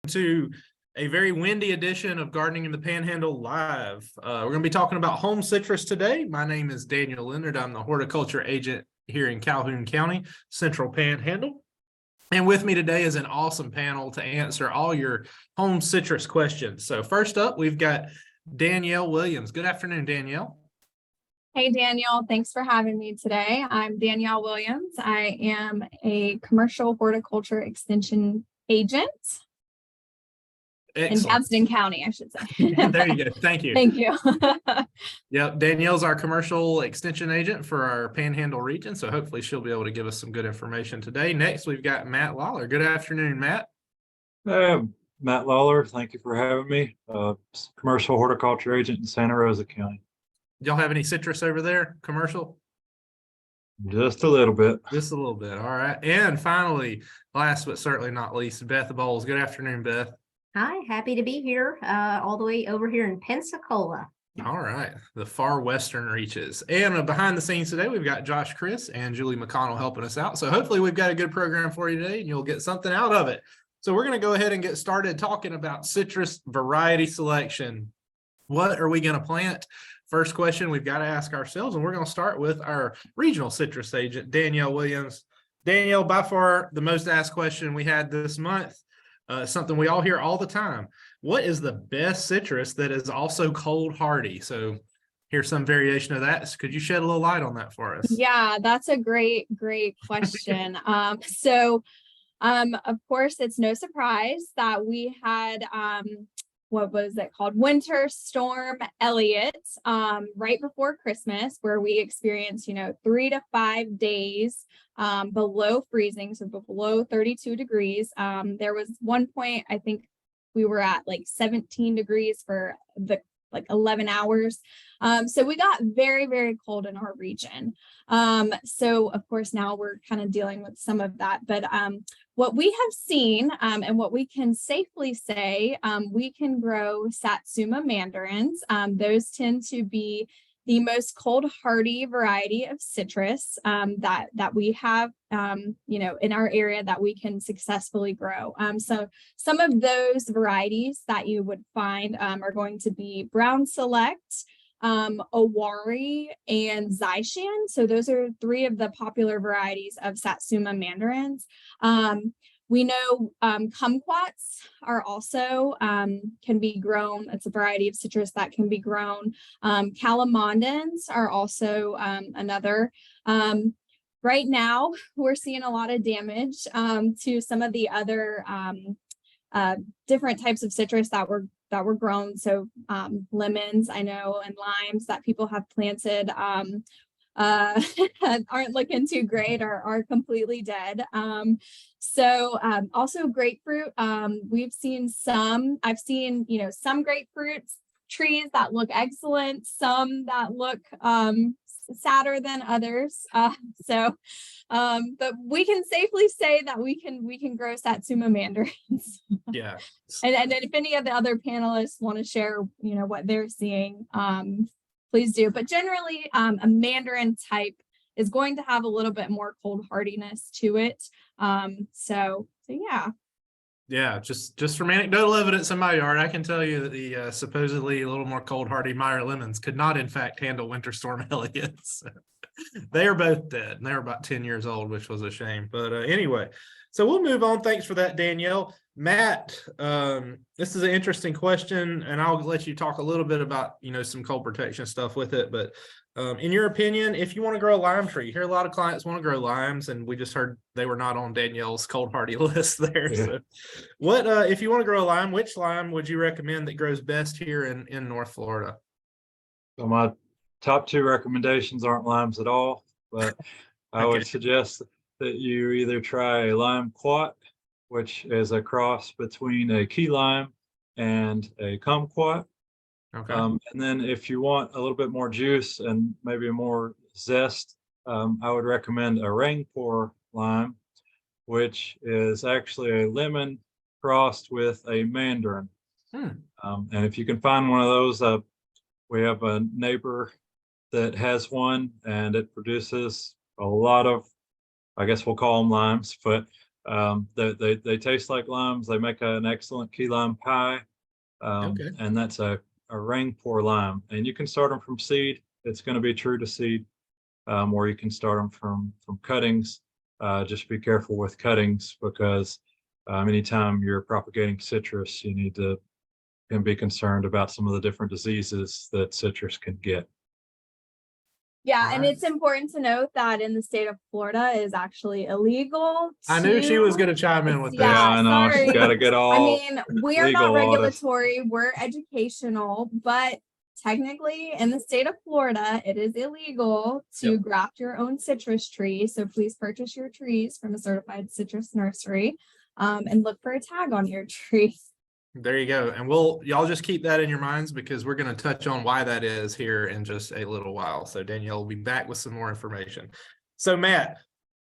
To a very windy edition of Gardening in the Panhandle Live. We're going to be talking about home citrus today. My name is Daniel Leonard. I'm the horticulture agent here in Calhoun County, Central Panhandle. And with me today is an awesome panel to answer all your home citrus questions. So first up, we've got Danielle Williams. Good afternoon, Danielle. Hey, Daniel. Thanks for having me today. I'm Danielle Williams. I am a commercial horticulture extension agent. Excellent. In Gadsden County, I should say. There you go. Thank you. Thank you. Yep. Danielle's our commercial extension agent for our Panhandle region. So hopefully she'll be able to give us some good information today. Next, we've got Matt Lawler. Good afternoon, Matt. Matt Lawler. Thank you for having me. Commercial horticulture agent in Santa Rosa County. Y'all have any citrus over there? Commercial? Just a little bit. Just a little bit. All right. And finally, last but certainly not least, Beth Bowles. Good afternoon, Beth. Hi, happy to be here, all the way over here in Pensacola. All right, the far western reaches. And behind the scenes today, we've got Josh Chris and Julie McConnell helping us out. So hopefully we've got a good program for you today and you'll get something out of it. So we're going to go ahead and get started talking about citrus variety selection. What are we going to plant? First question we've got to ask ourselves, and we're going to start with our regional citrus agent, Danielle Williams. Danielle, by far the most asked question we had this month. Something we all hear all the time. What is the best citrus that is also cold hardy? So here's some variation of that. Could you shed a little light on that for us? Yeah, that's a great question. Of course, it's no surprise that we had what was it called? Winter Storm Elliott right before Christmas, where we experienced, 3 to 5 days below freezing, so below 32 degrees. There was one point, I think we were at like 17 degrees for the 11 hours. So we got very, very cold in our region. So of course, now we're kind of dealing with some of that, but what we have seen and what we can safely say, we can grow Satsuma mandarins. Those tend to be the most cold hardy variety of citrus that we have, in our area that we can successfully grow. So some of those varieties that you would find are going to be Brown Select, Owari, and Zaishan. So those are 3 of the popular varieties of Satsuma mandarins. We know kumquats are also can be grown. It's a variety of citrus that can be grown. Calamondins are also another. Right now, we're seeing a lot of damage to some of the other different types of citrus that were grown. So lemons, I know, and limes that people have planted aren't looking too great or are completely dead. Also grapefruit. I've seen some grapefruit trees that look excellent, some that look sadder than others. But we can safely say that we can grow Satsuma mandarins. Yeah. And then if any of the other panelists want to share, what they're seeing, please do. But generally, a mandarin type is going to have a little bit more cold hardiness to it. So yeah. Yeah, just from anecdotal evidence in my yard, I can tell you that the supposedly a little more cold hardy Meyer lemons could not, in fact, handle Winter Storm Elliott. So they are both dead, and they're about 10 years old, which was a shame. But anyway, so we'll move on. Thanks for that, Danielle. Matt, this is an interesting question, and I'll let you talk a little bit about, some cold protection stuff with it. But in your opinion, if you want to grow a lime tree, you hear a lot of clients want to grow limes, and we just heard they were not on Danielle's cold hardy list there. Yeah. So what, if you want to grow a lime, which lime would you recommend that grows best here in North Florida? So my top 2 recommendations aren't limes at all, but I would suggest that you either try a lime quat, which is a cross between a key lime and a kumquat. Okay. And then if you want a little bit more juice and maybe more zest, I would recommend a rainpour lime, which is actually a lemon crossed with a mandarin. And if you can find one of those, we have a neighbor that has one, and it produces a lot of, I guess we'll call them limes, but They taste like limes. They make an excellent key lime pie. Okay. And that's a ring pour lime. And you can start them from seed. It's going to be true to seed, or you can start them from cuttings. Just be careful with cuttings because anytime you're propagating citrus, you need to can be concerned about some of the different diseases that citrus can get. Yeah, and Right. it's important to note that in the state of Florida it is actually illegal I knew she was to- going to chime in with Yeah, that. I know. She's sorry. got to get all I mean, we're not legal on us. regulatory, we're educational, but technically in the state of Florida, it is illegal to Yep. graft your own citrus tree. So please purchase your trees from a certified citrus nursery, and look for a tag on your tree. There you go. And y'all just keep that in your minds because we're going to touch on why that is here in just a little while. So Danielle will be back with some more information. So Matt,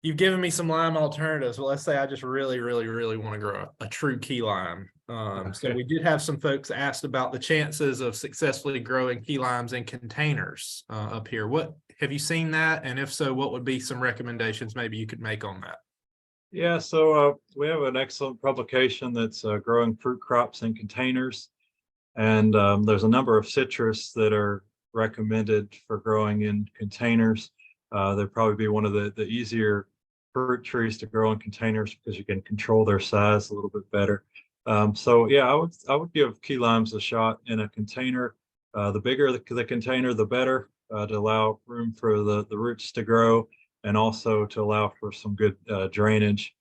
you've given me some lime alternatives. Well, let's say I just really, really, really want to grow a true key lime. So we did have some folks asked about the chances of successfully growing key limes in containers up here. What have you seen that? And if so, what would be some recommendations maybe you could make on that? Yeah, so we have an excellent publication that's growing fruit crops in containers. And there's a number of citrus that are recommended for growing in containers. They'd probably be one of the easier fruit trees to grow in containers because you can control their size a little bit better. So yeah, I would give key limes a shot in a container. The bigger the container, the better, to allow room for the roots to grow and also to allow for some good drainage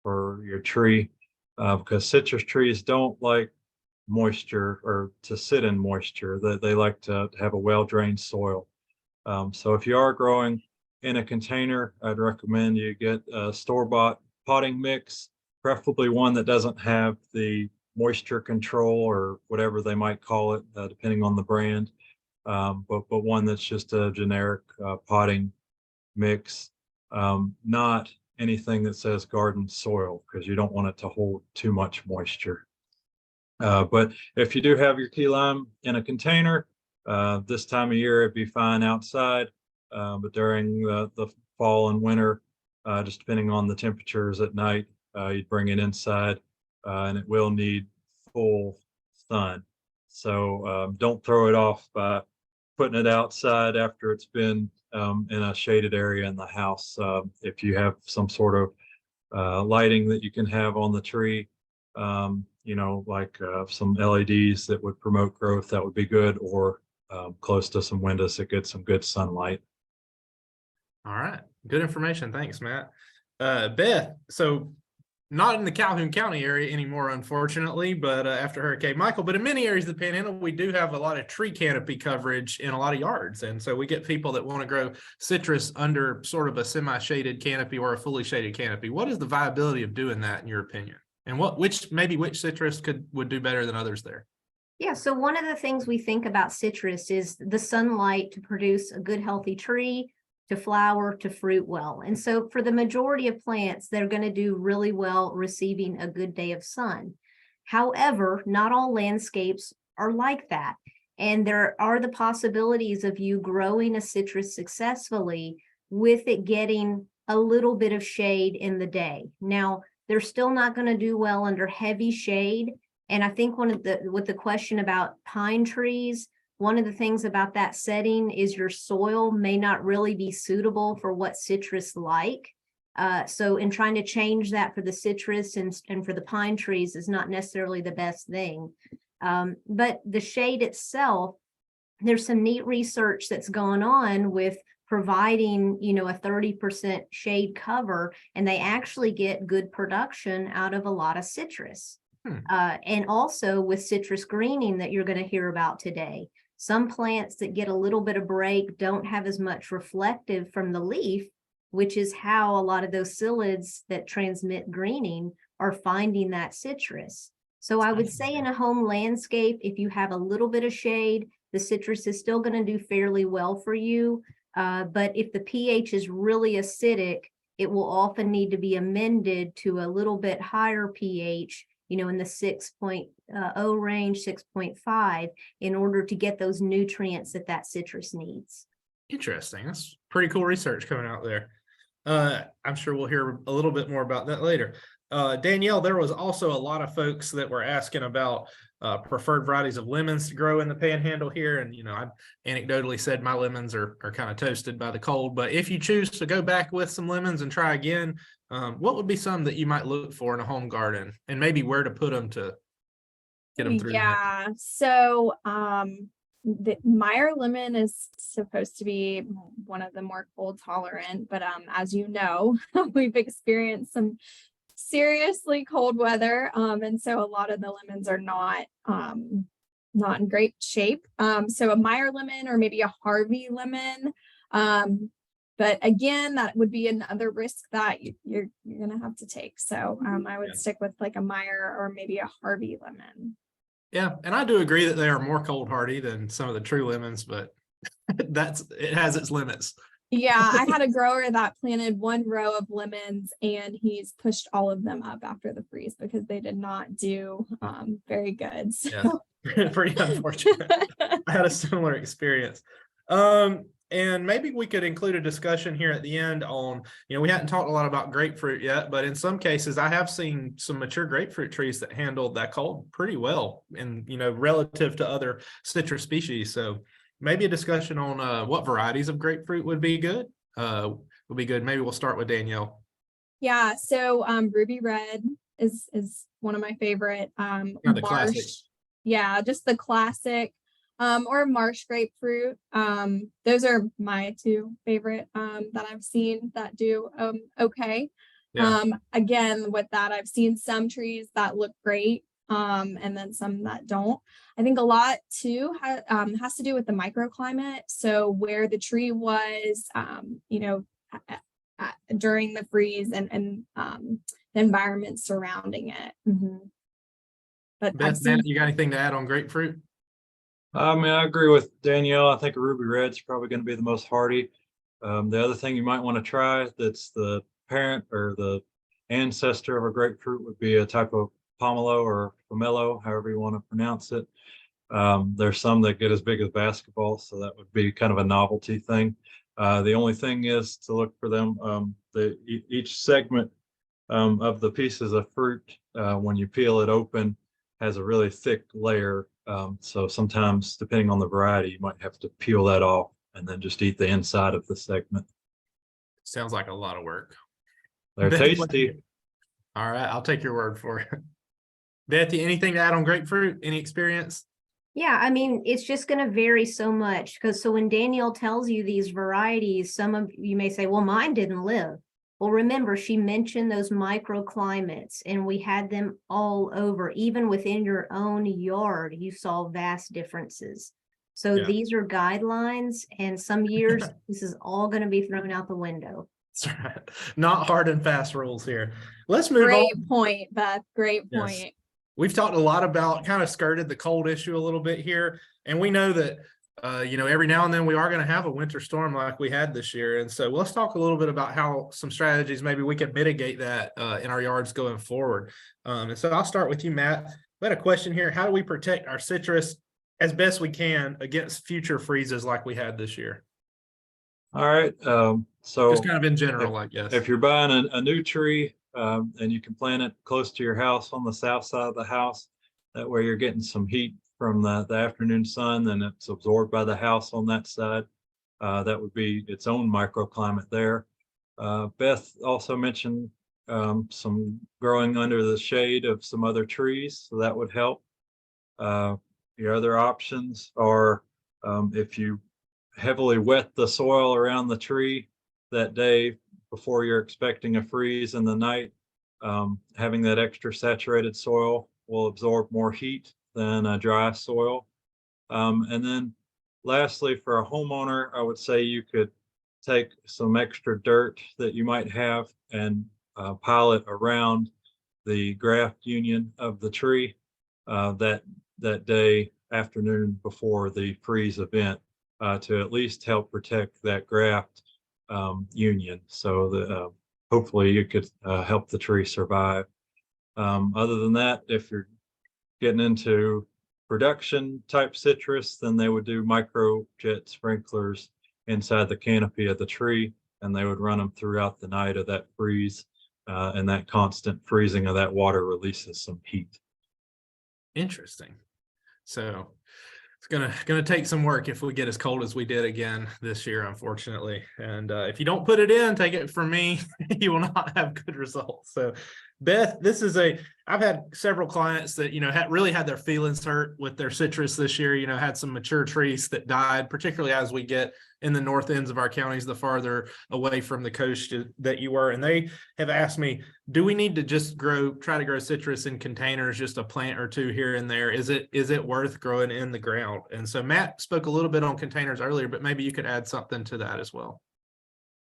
for your tree, because citrus trees don't like moisture or to sit in moisture. They like to have a well-drained soil. So if you are growing in a container, I'd recommend you get a store-bought potting mix, preferably one that doesn't have the moisture control or whatever they might call it, depending on the brand. But one that's just a generic potting mix, not anything that says garden soil, because you don't want it to hold too much moisture. But if you do have your key lime in a container, this time of year it'd be fine outside. But during the fall and winter, just depending on the temperatures at night, you'd bring it inside, and it will need full sun. So don't throw it off by putting it outside after it's been in a shaded area in the house. If you have some sort of lighting that you can have on the tree, like some LEDs that would promote growth, that would be good, or close to some windows that get some good sunlight. All right. Good information. Thanks, Matt. Beth, so not in the Calhoun County area anymore, unfortunately, but after Hurricane Michael, but in many areas of the Panhandle, we do have a lot of tree canopy coverage in a lot of yards. And so we get people that want to grow citrus under sort of a semi-shaded canopy or a fully shaded canopy. What is the viability of doing that in your opinion? And which citrus would do better than others there? Yeah, so one of the things we think about citrus is the sunlight to produce a good healthy tree, to flower, to fruit well. And so for the majority of plants, they're going to do really well receiving a good day of sun. However, not all landscapes are like that. And there are the possibilities of you growing a citrus successfully with it getting a little bit of shade in the day. Now, they're still not going to do well under heavy shade. And I think with the question about pine trees, one of the things about that setting is your soil may not really be suitable for what citrus like. So in trying to change that for the citrus and for the pine trees is not necessarily the best thing. But the shade itself, there's some neat research that's going on with providing, a 30% shade cover, and they actually get good production out of a lot of citrus. And also with citrus greening that you're going to hear about today. Some plants that get a little bit of break don't have as much reflective from the leaf, which is how a lot of those psyllids that transmit greening are finding that citrus. So I would say in a home landscape, if you have a little bit of shade, the citrus is still going to do fairly well for you. But if the pH is really acidic, it will often need to be amended to a little bit higher pH, in the 6.0 range, 6.5, in order to get those nutrients that citrus needs. Interesting. That's pretty cool research coming out there. I'm sure we'll hear a little bit more about that later. Danielle, there was also a lot of folks that were asking about preferred varieties of lemons to grow in the Panhandle here. And, I anecdotally said my lemons are kind of toasted by the cold, but if you choose to go back with some lemons and try again, what would be some that you might look for in a home garden, and maybe where to put them to get them through? Yeah. So, the Meyer lemon is supposed to be one of the more cold tolerant, but as you know, we've experienced some seriously cold weather, and so a lot of the lemons are not in great shape. So a Meyer lemon or maybe a Harvey lemon, but again, that would be another risk that you're gonna have to take. So I would stick with like a Meyer or maybe a Harvey lemon. Yeah, and I do agree that they are more cold hardy than some of the true lemons, but it has its limits. Yeah, I had a grower that planted one row of lemons and he's pushed all of them up after the freeze because they did not do very good. So. Yeah, pretty unfortunate. I had a similar experience. And maybe we could include a discussion here at the end on, we hadn't talked a lot about grapefruit yet, but in some cases I have seen some mature grapefruit trees that handled that cold pretty well and, relative to other citrus species. So maybe a discussion on what varieties of grapefruit would be good. Maybe we'll start with Danielle. Yeah, so ruby red is one of my favorite. The classic. Yeah, just the classic. Or marsh grapefruit. Those are my two favorite that I've seen that do okay. Yeah. Again, with that, I've seen some trees that look great, and then some that don't. I think a lot too has to do with the microclimate. So where the tree was, during the freeze and the environment surrounding it. Mm-hmm. But Beth, Matt, you got anything to add on grapefruit? I agree with Danielle. I think a ruby red's probably going to be the most hardy. The other thing you might want to try that's the parent or the ancestor of a grapefruit would be a type of pomelo or pomelo, however you want to pronounce it. There's some that get as big as basketballs, so that would be kind of a novelty thing. The only thing is to look for them. Each segment of the pieces of fruit, when you peel it open, has a really thick layer. So sometimes, depending on the variety, you might have to peel that off and then just eat the inside of the segment. Sounds like a lot of work. They're Beth, tasty. All right, I'll take your word for it. Bethy, anything to add on grapefruit? Any experience? Yeah, I mean, it's just going to vary so much because when Danielle tells you these varieties, some of you may say, well, mine didn't live. Well, remember, she mentioned those microclimates, and we had them all over. Even within your own yard, you saw vast differences. So these are guidelines, and some years, this is all going to be thrown out the window. That's right. Not hard and fast rules here. Let's move on. Great point, Beth. Great point. Yes. We've talked a lot about, kind of skirted the cold issue a little bit here. And we know that, every now and then we are going to have a winter storm like we had this year. And so let's talk a little bit about how some strategies, maybe we can mitigate that in our yards going forward. And so I'll start with you, Matt. We had a question here. How do we protect our citrus as best we can against future freezes like we had this year? All right. So just kind of in general, I guess. If you're buying a new tree and you can plant it close to your house on the south side of the house, that way you're getting some heat from the afternoon sun and it's absorbed by the house on that side. That would be its own microclimate there. Beth also mentioned some growing under the shade of some other trees, so that would help. Your other options are if you heavily wet the soil around the tree that day before you're expecting a freeze in the night, having that extra saturated soil will absorb more heat than a dry soil. And then lastly, for a homeowner, I would say you could take some extra dirt that you might have and pile it around the graft union of the tree that day afternoon before the freeze event to at least help protect that graft union, so that hopefully you could help the tree survive. Other than that, if you're getting into production type citrus, then they would do micro jet sprinklers inside the canopy of the tree, and they would run them throughout the night of that freeze and that constant freezing of that water releases some heat. Interesting. So it's gonna take some work if we get as cold as we did again this year, unfortunately. And if you don't put it in, take it from me, you will not have good results. So Beth, I've had several clients that, really had their feelings hurt with their citrus this year, had some mature trees that died, particularly as we get in the north ends of our counties, the farther away from the coast that you were. And they have asked me, do we need to just try to grow citrus in containers, just a plant or two here and there? Is it worth growing in the ground? And so Matt spoke a little bit on containers earlier, but maybe you could add something to that as well.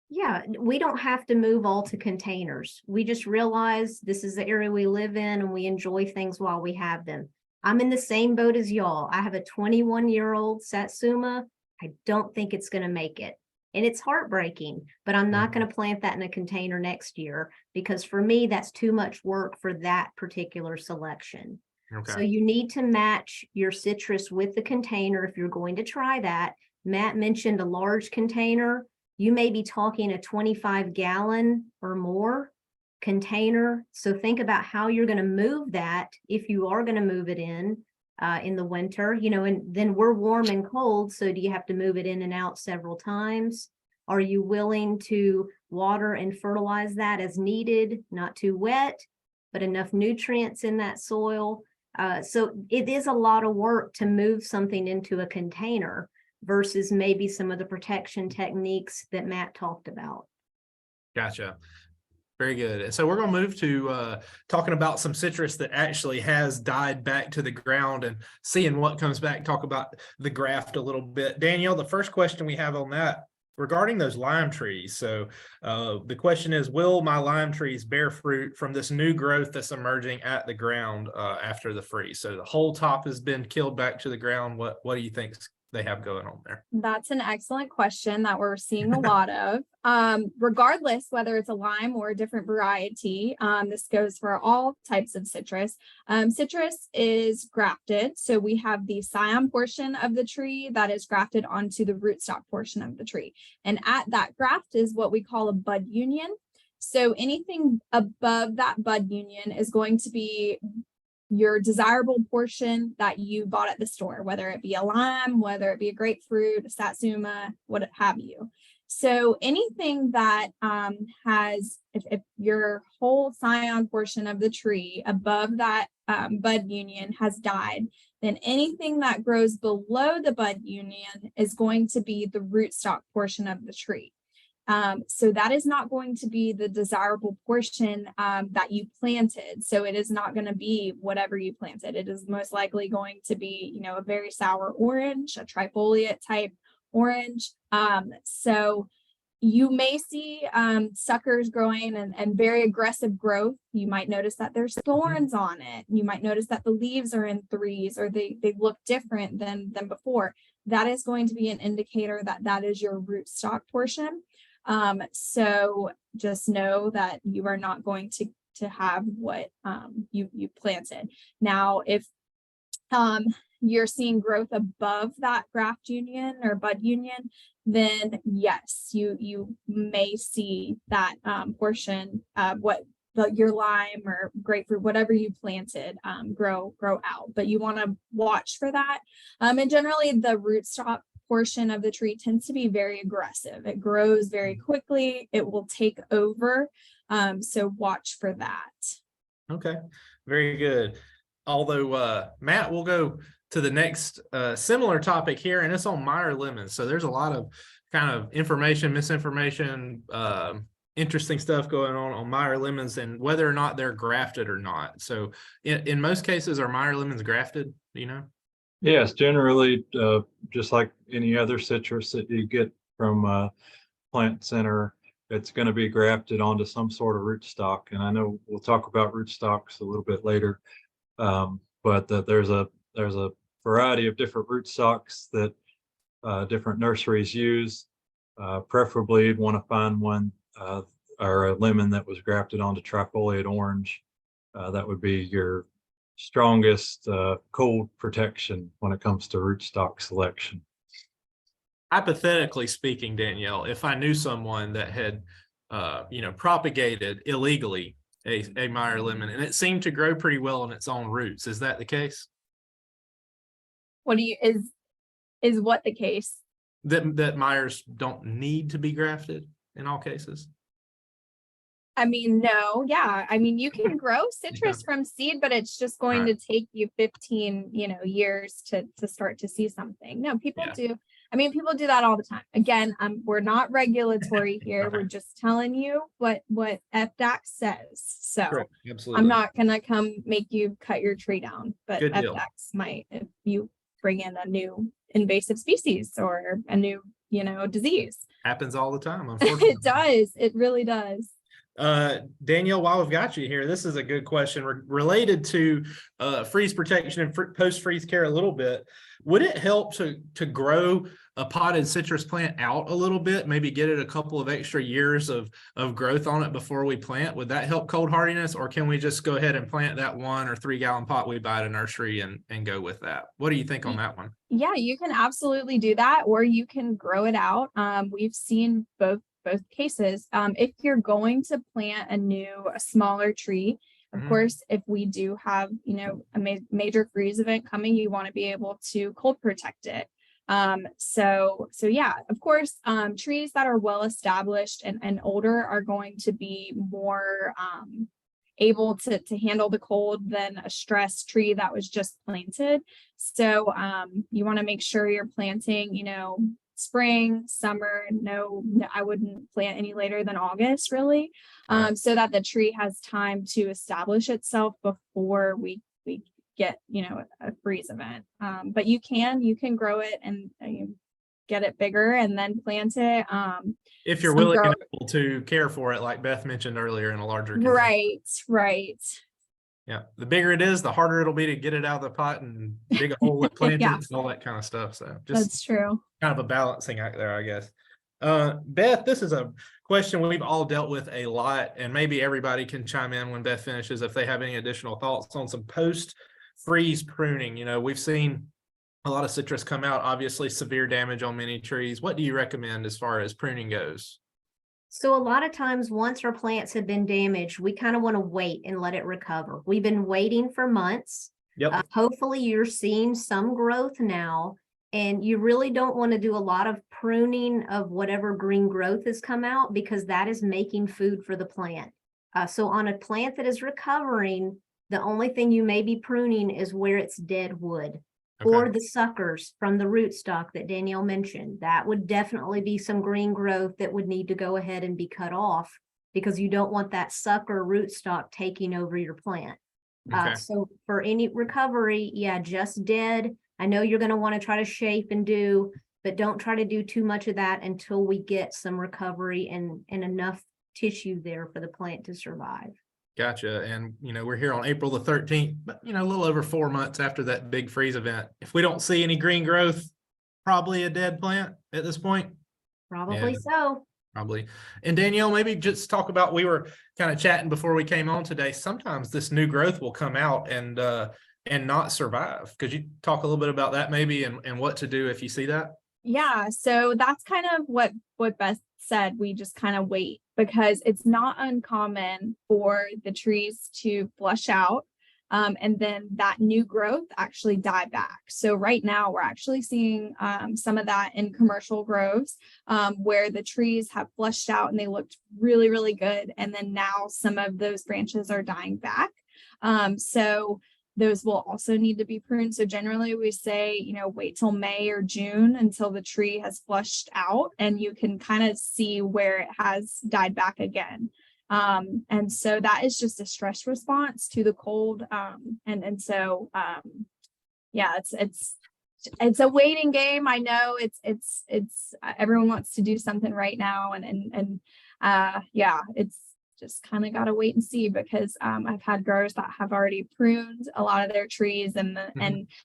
Yeah, we don't have to move all to containers. We just realize this is the area we live in and we enjoy things while we have them. I'm in the same boat as y'all. I have a 21-year-old Satsuma. I don't think it's going to make it. And it's heartbreaking, but I'm not going to plant that in a container next year because for me, that's too much work for that particular selection. Okay. So you need to match your citrus with the container if you're going to try that. Matt mentioned a large container. You may be talking a 25-gallon or more container. So think about how you're going to move that if you are going to move it in the winter, and then we're warm and cold. So do you have to move it in and out several times? Are you willing to water and fertilize that as needed, not too wet, but enough nutrients in that soil? So it is a lot of work to move something into a container versus maybe some of the protection techniques that Matt talked about. Gotcha. Very good. And so we're going to move to talking about some citrus that actually has died back to the ground and seeing what comes back. Talk about the graft a little bit. Danielle, the first question we have on that regarding those lime trees. So the question is, will my lime trees bear fruit from this new growth that's emerging at the ground after the freeze? So the whole top has been killed back to the ground. What do you think they have going on there? That's an excellent question that we're seeing a lot of. Regardless whether it's a lime or a different variety, this goes for all types of citrus. Citrus is grafted. So we have the scion portion of the tree that is grafted onto the rootstock portion of the tree. And at that graft is what we call a bud union. So anything above that bud union is going to be your desirable portion that you bought at the store, whether it be a lime, whether it be a grapefruit, a satsuma, what have you. So anything that has, if your whole scion portion of the tree above that bud union has died, then anything that grows below the bud union is going to be the rootstock portion of the tree. So that is not going to be the desirable portion that you planted. So it is not going to be whatever you planted. It is most likely going to be, a very sour orange, a trifoliate type orange. So you may see suckers growing and very aggressive growth. You might notice that there's thorns on it. You might notice that the leaves are in threes or they look different than before. That is going to be an indicator that is your rootstock portion. So just know that you are not going to have what you planted. Now, if you're seeing growth above that graft union or bud union, then yes, you may see that portion of your lime or grapefruit, whatever you planted, grow out. But you want to watch for that. And generally, the rootstock portion of the tree tends to be very aggressive. It grows very quickly. It will take over. So watch for that. Okay, very good. Although Matt, we'll go to the next similar topic here, and it's on Meyer lemons. So there's a lot of kind of information, misinformation, interesting stuff going on Meyer lemons and whether or not they're grafted or not. So in most cases, are Meyer lemons grafted? Do you know? Yes, generally, just like any other citrus that you get from plant center, it's going to be grafted onto some sort of rootstock. And I know we'll talk about rootstocks a little bit later, but there's a variety of different rootstocks that different nurseries use. Preferably, you'd want to find one or a lemon that was grafted onto trifoliate orange. That would be your strongest cold protection when it comes to rootstock selection. Hypothetically speaking, Danielle, if I knew someone that had propagated illegally a Meyer lemon, and it seemed to grow pretty well on its own roots. Is that the case? What do you, is what the case? That Meyers don't need to be grafted in all cases? I mean, no, yeah. I mean, you can grow citrus from seed, but it's just going to take you 15, years to start to see something. No, people do. I mean, people do that all the time. Again, we're not regulatory here. We're just telling you what FDAC says. So Absolutely. I'm not gonna come make you cut your tree down, but Good deal. FDAC might if you bring in a new invasive species or a new, disease. Happens all the time, unfortunately. It does. It really does. Danielle, while we've got you here, this is a good question related to freeze protection and post-freeze care a little bit. Would it help to grow a potted citrus plant out a little bit, maybe get it a couple of extra years of growth on it before we plant? Would that help cold hardiness, or can we just go ahead and plant that 1 or 3 gallon pot we buy at a nursery and go with that? What do you think on that one? Yeah, you can absolutely do that, or you can grow it out. We've seen both cases. If you're going to plant a smaller tree, of course, if we do have, a major freeze event coming, you want to be able to cold protect it. So yeah, of course, trees that are well established and older are going to be more able to handle the cold than a stressed tree that was just planted. So you want to make sure you're planting, spring, summer. No, I wouldn't plant any later than August, really, so that the tree has time to establish itself before we get, a freeze event. But you can grow it and get it bigger and then plant it. If you're willing and able to care for it, like Beth mentioned earlier, in a larger container. Right. Yeah, the bigger it is, the harder it'll be to get it out of the pot and dig a hole and plant it and all that kind of stuff. So that's true. Kind of a balancing act there, I guess. Beth, this is a question we've all dealt with a lot, and maybe everybody can chime in when Beth finishes if they have any additional thoughts on some post-freeze pruning. We've seen a lot of citrus come out, obviously severe damage on many trees. What do you recommend as far as pruning goes? So a lot of times, once our plants have been damaged, we kind of want to wait and let it recover. We've been waiting for months. Yep. Hopefully you're seeing some growth now, and you really don't want to do a lot of pruning of whatever green growth has come out, because that is making food for the plant. So on a plant that is recovering, the only thing you may be pruning is where it's dead wood. Okay. Or the suckers from the rootstock that Danielle mentioned. That would definitely be some green growth that would need to go ahead and be cut off, because you don't want that sucker rootstock taking over your plant. Okay. So for any recovery, just dead. I know you're going to want to try to shape and do, but don't try to do too much of that until we get some recovery and enough tissue there for the plant to survive. Gotcha. And, we're here on April the 13th, but, a little over 4 months after that big freeze event. If we don't see any green growth, probably a dead plant at this point. Probably so. Probably. And Danielle, maybe just talk about, we were kind of chatting before we came on today. Sometimes this new growth will come out and not survive. Could you talk a little bit about that maybe and what to do if you see that? Yeah, so that's kind of what Beth said. We just kind of wait, because it's not uncommon for the trees to flush out and then that new growth actually die back. So right now we're actually seeing some of that in commercial groves where the trees have flushed out and they looked really, really good. And then now some of those branches are dying back. So those will also need to be pruned. So generally we say, wait till May or June until the tree has flushed out and you can kind of see where it has died back again. And so that is just a stress response to the cold. So it's a waiting game. I know it's everyone wants to do something right now. It's just kind of got to wait and see, because I've had growers that have already pruned a lot of their trees and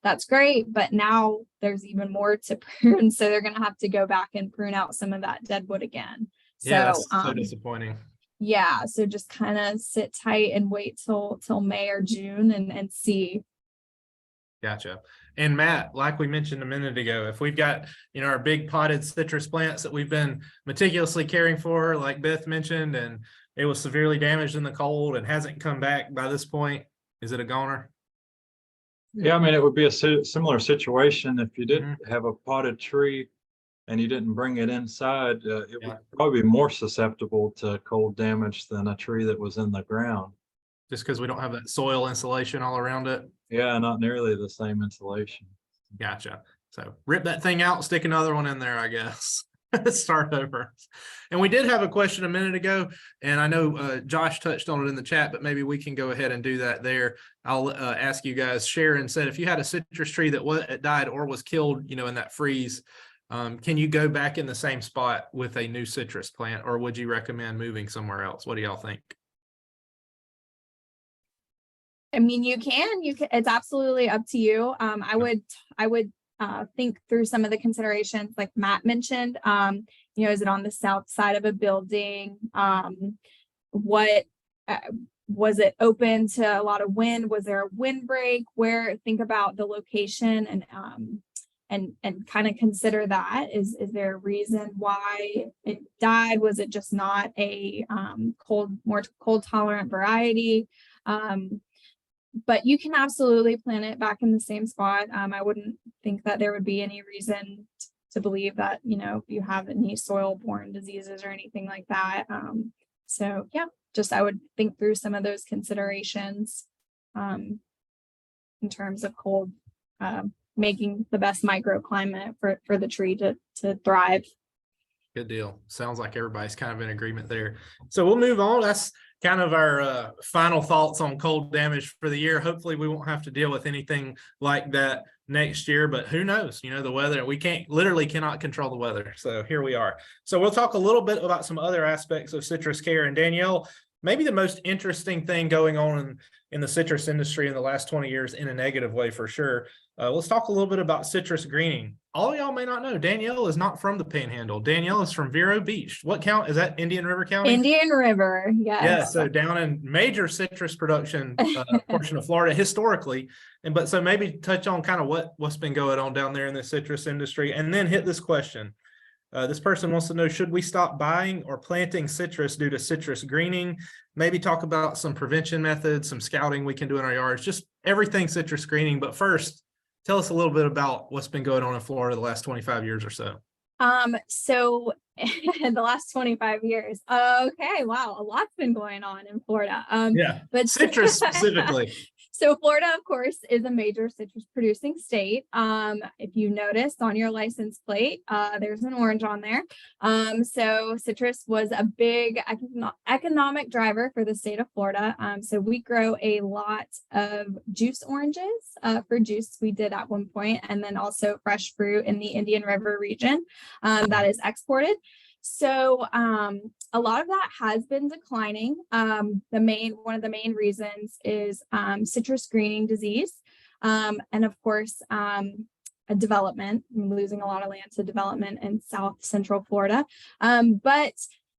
that's great, but now there's even more to prune, so they're going to have to go back and prune out some of that dead wood again. That's so disappointing. Yeah, so just kind of sit tight and wait till May or June and see. Gotcha. And Matt, like we mentioned a minute ago, if we've got, our big potted citrus plants that we've been meticulously caring for, like Beth mentioned, and it was severely damaged in the cold and hasn't come back by this point, is it a goner? Yeah, I mean, it would be a similar situation if you didn't have a potted tree and you didn't bring it inside. It would probably be more susceptible to cold damage than a tree that was in the ground. Just because we don't have that soil insulation all around it. Yeah, not nearly the same insulation. Gotcha. So rip that thing out, stick another one in there, I guess. Start over. And we did have a question a minute ago, and I know Josh touched on it in the chat, but maybe we can go ahead and do that there. I'll ask you guys. Sharon said, if you had a citrus tree that died or was killed, in that freeze, can you go back in the same spot with a new citrus plant, or would you recommend moving somewhere else? What do y'all think? I mean, you can, it's absolutely up to you. I would think through some of the considerations like Matt mentioned. Is it on the south side of a building? What was it open to a lot of wind? Was there a windbreak? Think about the location and kind of consider that. Is there a reason why it died? Was it just not a more cold tolerant variety? But you can absolutely plant it back in the same spot. I wouldn't think that there would be any reason to believe that, you have any soil-borne diseases or anything like that. So yeah, I would think through some of those considerations in terms of cold, making the best microclimate for the tree to thrive. Good deal. Sounds like everybody's kind of in agreement there. So we'll move on. That's kind of our final thoughts on cold damage for the year. Hopefully we won't have to deal with anything like that next year, but who knows? The weather, we cannot control the weather. So here we are. So we'll talk a little bit about some other aspects of citrus care. And Danielle, maybe the most interesting thing going on in the citrus industry in the last 20 years, in a negative way for sure. Let's talk a little bit about citrus greening. All y'all may not know, Danielle is not from the Panhandle. Danielle is from Vero Beach. What count is that? Indian River County? Indian River, yes. Yeah, so down in major citrus production portion of Florida historically. But so maybe touch on kind of what's been going on down there in the citrus industry, and then hit this question. This person wants to know, should we stop buying or planting citrus due to citrus greening? Maybe talk about some prevention methods, some scouting we can do in our yards, just everything citrus greening. But first, tell us a little bit about what's been going on in Florida the last 25 years or so. So in the last 25 years, okay, wow, a lot's been going on in Florida. But citrus specifically. So Florida, of course, is a major citrus producing state. If you noticed on your license plate, there's an orange on there. So citrus was a big economic driver for the state of Florida. So we grow a lot of juice oranges for juice. We did at one point, and then also fresh fruit in the Indian River region that is exported. So a lot of that has been declining. One of the main reasons is citrus greening disease, and of course a development. I'm losing a lot of land to development in South Central Florida. But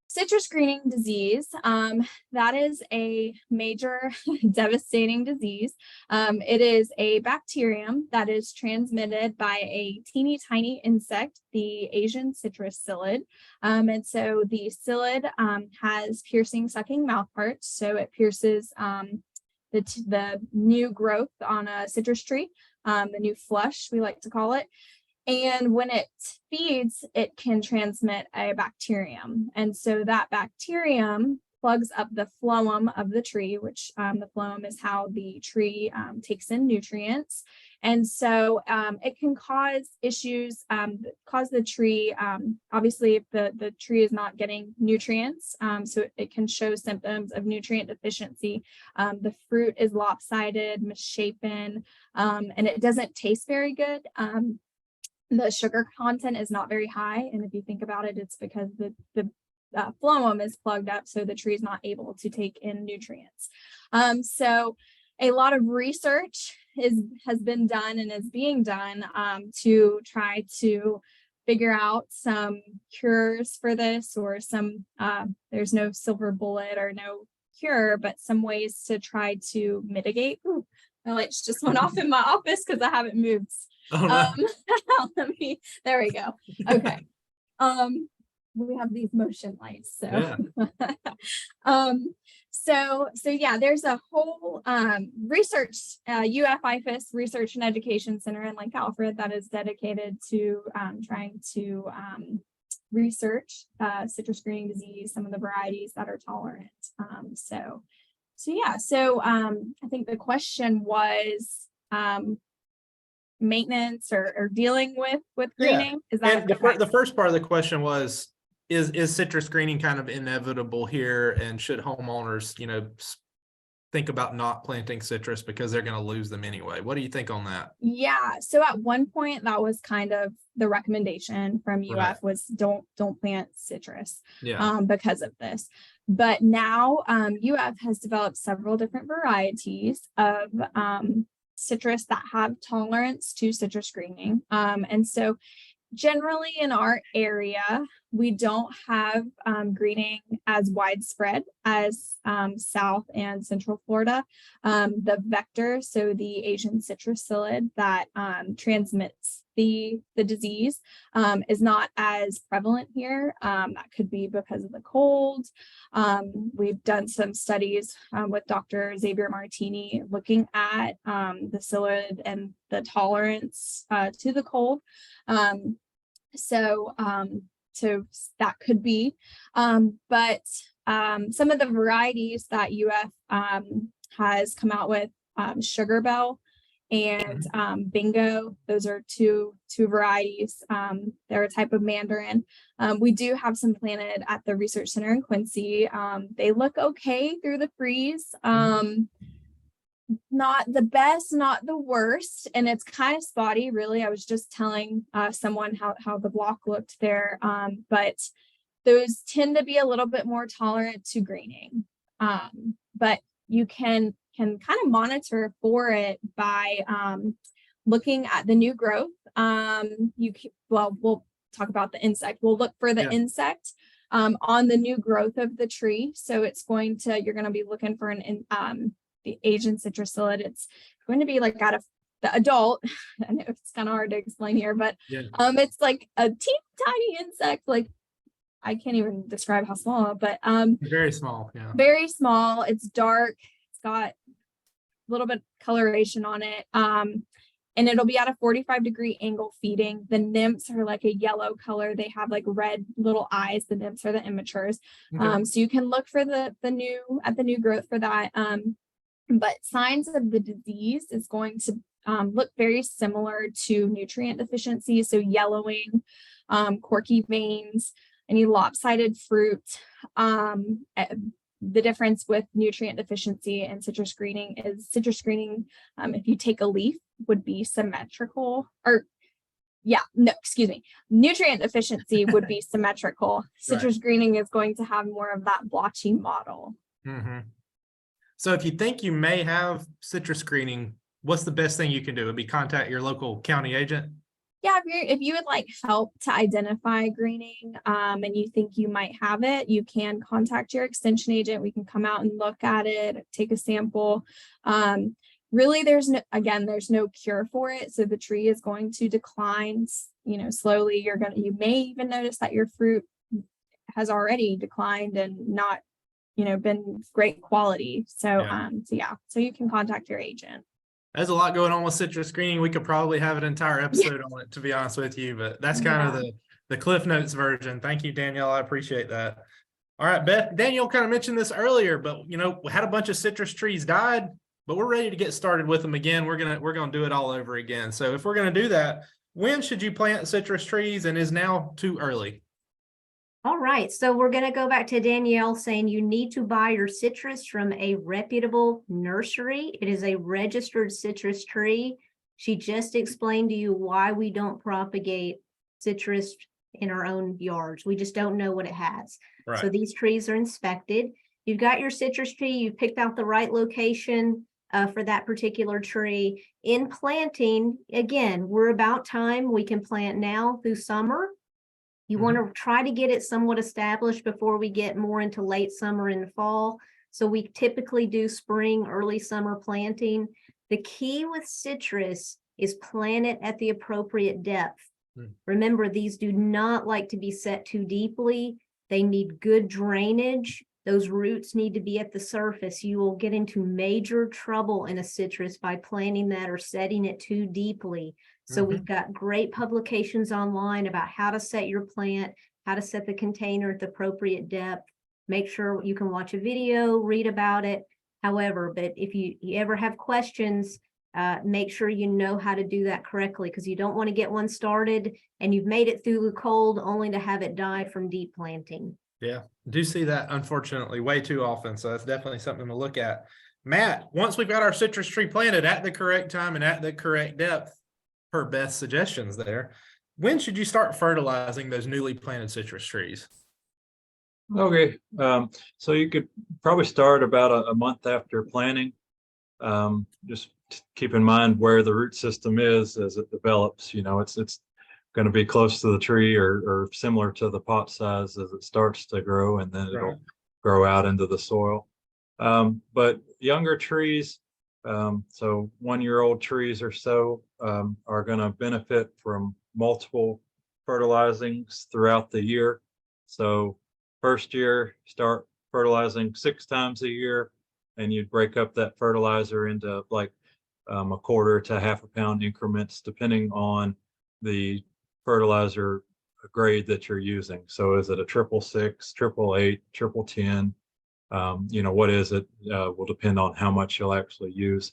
citrus greening disease, that is a major devastating disease. It is a bacterium that is transmitted by a teeny tiny insect, the Asian citrus psyllid. And so the psyllid has piercing, sucking mouthparts. So it pierces the new growth on a citrus tree, the new flush, we like to call it. And when it feeds, it can transmit a bacterium. And so that bacterium plugs up the phloem of the tree, which the phloem is how the tree takes in nutrients. And so it can cause issues, cause the tree, obviously if the tree is not getting nutrients, so it can show symptoms of nutrient deficiency. The fruit is lopsided, misshapen, and it doesn't taste very good. The sugar content is not very high. And if you think about it, it's because the phloem is plugged up, so the tree is not able to take in nutrients. So a lot of research has been done and is being done to try to figure out some cures for this, or some, there's no silver bullet or no cure, but some ways to try to mitigate My lights just went off in my office because I haven't moved. Oh, no. There we go. Okay. We have these motion lights, so. Yeah. So yeah, there's a whole research IFAS Research and Education Center in Lake Alfred that is dedicated to trying to research citrus greening disease, some of the varieties that are tolerant. So yeah, I think the question was maintenance or dealing with greening. Is that And the first part of the question was, is citrus greening kind of inevitable here, and should homeowners, think about not planting citrus because they're going to lose them anyway? What do you think on that? Yeah, so at one point that was kind of the recommendation from UF Right. was don't plant citrus Yeah. because of this. But now UF has developed several different varieties of citrus that have tolerance to citrus greening. And so generally in our area, we don't have greening as widespread as South and Central Florida. The vector, so the Asian citrus psyllid that transmits the disease is not as prevalent here. That could be because of the cold. We've done some studies with Dr. Xavier Martini looking at the psyllid and the tolerance to the cold. So that could be, but some of the varieties that UF has come out with, Sugar Bell and Bingo, those are two varieties. They're a type of mandarin. We do have some planted at the Research Center in Quincy. They look okay through the freeze. Not the best, not the worst, and it's kind of spotty, really. I was just telling someone how the block looked there, but those tend to be a little bit more tolerant to greening. But you can kind of monitor for it by looking at the new growth. We'll talk about the insect. We'll look for the insect on the new growth of the tree. So you're going to be looking for the Asian citrus psyllid. It's going to be like out of the adult. I know it's kind of hard to explain here, but it's like a teeny tiny insect. Like I can't even describe how small, but very small. Yeah. Very small. It's dark. It's got a little bit of coloration on it. And it'll be at a 45-degree angle feeding. The nymphs are like a yellow color. They have like red little eyes. The nymphs are the immatures. Okay. So you can look for the new growth for that. But signs of the disease is going to look very similar to nutrient deficiency. So yellowing, corky veins, any lopsided fruit. The difference with nutrient deficiency and citrus greening is if you take a leaf, would be symmetrical, nutrient deficiency would be symmetrical. Citrus greening is going to have more of that blotchy model. Mm-hmm. So if you think you may have citrus greening, what's the best thing you can do? Would be contact your local county agent? Yeah, if you would like help to identify greening and you think you might have it, you can contact your extension agent. We can come out and look at it, take a sample. Really, there's no cure for it. So the tree is going to decline, slowly. You may even notice that your fruit has already declined and not, been great quality. So you can contact your agent. There's a lot going on with citrus greening. We could probably have an entire episode on it, to be honest with you, but that's kind of the Cliff Notes version. Thank you, Danielle. I appreciate that. All right, Beth, Danielle kind of mentioned this earlier, but we had a bunch of citrus trees died, but we're ready to get started with them again. We're gonna do it all over again. So if we're gonna do that, when should you plant citrus trees, and is now too early? All right, so we're going to go back to Danielle saying you need to buy your citrus from a reputable nursery. It is a registered citrus tree. She just explained to you why we don't propagate citrus in our own yards. We just don't know what it has. Right. So these trees are inspected. You've got your citrus tree. You've picked out the right location for that particular tree. In planting, again, we're about time. We can plant now through summer. You want to try to get it somewhat established before we get more into late summer and fall. So we typically do spring, early summer planting. The key with citrus is plant it at the appropriate depth. Hmm. Remember, these do not like to be set too deeply. They need good drainage. Those roots need to be at the surface. You will get into major trouble in a citrus by planting that or setting it too deeply. So we've got great publications online about how to set your plant, how to set the container at the appropriate depth. Make sure you can watch a video, read about it. However, but if you ever have questions, make sure you know how to do that correctly, because you don't want to get one started and you've made it through the cold only to have it die from deep planting. Yeah, do see that unfortunately way too often. So that's definitely something to look at. Matt, once we've got our citrus tree planted at the correct time and at the correct depth, per Beth's suggestions there, when should you start fertilizing those newly planted citrus trees? Okay, so you could probably start about a month after planting. Just keep in mind where the root system is as it develops. You know, it's going to be close to the tree or similar to the pot size as it starts to grow, and then it'll grow out into the soil. But younger trees, so 1-year-old trees or so, are going to benefit from multiple fertilizings throughout the year. So first year, start fertilizing 6 times a year, and you'd break up that fertilizer into like a quarter to half a pound increments, depending on the fertilizer grade that you're using. So is it a 666, 888, 1010? You know, what is it? Will depend on how much you'll actually use.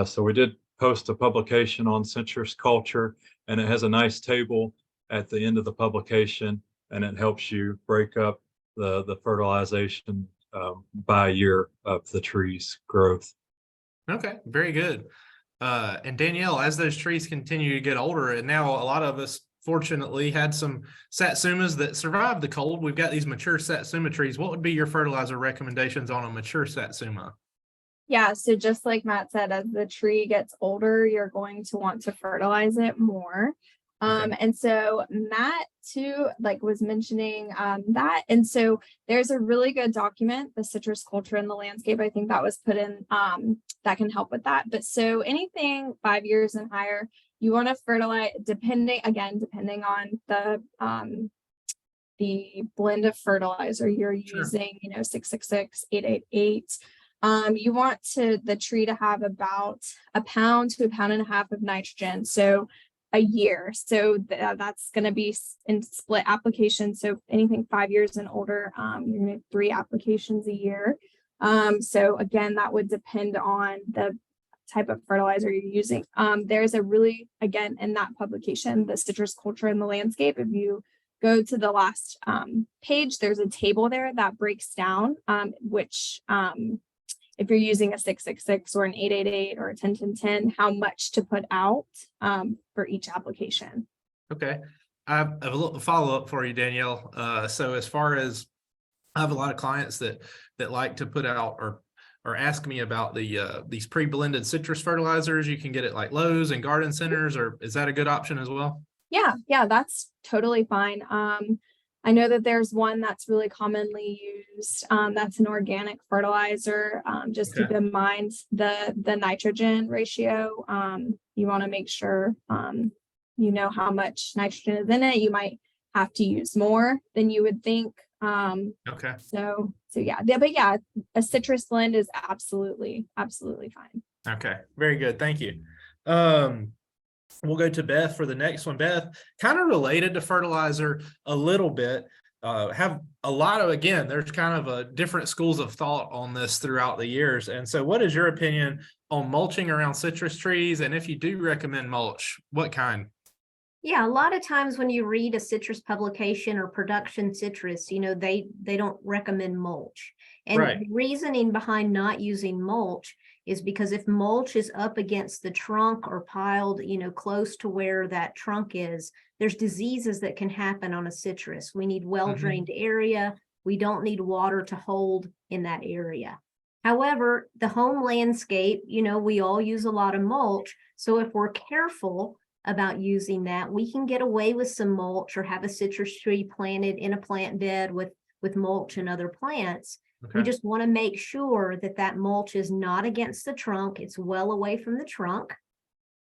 So we did post a publication on citrus culture, and it has a nice table at the end of the publication, and it helps you break up the fertilization by year of the tree's growth. Okay, very good. And Danielle, as those trees continue to get older, and now a lot of us fortunately had some satsumas that survived the cold. We've got these mature satsuma trees. What would be your fertilizer recommendations on a mature satsuma? Yeah, so just like Matt said, as the tree gets older, you're going to want to fertilize it more. And so Matt too, like was mentioning that. And so there's a really good document, the citrus culture in the landscape. I think that was put in that can help with that. But so anything 5 years and higher, you want to fertilize depending on the blend of fertilizer you're using, 666, 888. You want the tree to have about 1 pound to 1.5 pounds of nitrogen. So a year. So that's going to be in split applications. So anything 5 years and older, you're going to have 3 applications a year. So again, that would depend on the type of fertilizer you're using. There's a really, again, in that publication, the citrus culture in the landscape, if you go to the last page, there's a table there that breaks down which if you're using a 666 or an 888 or a 1010, how much to put out for each application. Okay. I have a little follow-up for you, Danielle. So as far as I have a lot of clients that like to put out or ask me about these pre-blended citrus fertilizers. You can get it like Lowe's and garden centers, or is that a good option as well? Yeah, that's totally fine. I know that there's one that's really commonly used. That's an organic fertilizer. Just keep in mind the nitrogen ratio. You want to make sure you know how much nitrogen is in it. You might have to use more than you would think. So yeah, but yeah, a citrus blend is absolutely fine. Okay, very good. Thank you. We'll go to Beth for the next one. Beth, kind of related to fertilizer a little bit, have a lot of, again, there's kind of a different schools of thought on this throughout the years. And so what is your opinion on mulching around citrus trees? And if you do recommend mulch, what kind? Yeah, a lot of times when you read a citrus publication or production citrus, they don't recommend mulch. And the reasoning behind not using mulch is because if mulch is up against the trunk or piled, close to where that trunk is, there's diseases that can happen on a citrus. We need well-drained area. We don't need water to hold in that area. However, the home landscape, we all use a lot of mulch. So if we're careful about using that, we can get away with some mulch or have a citrus tree planted in a plant bed with mulch and other plants. We Okay. just want to make sure that that mulch is not against the trunk. It's well away from the trunk,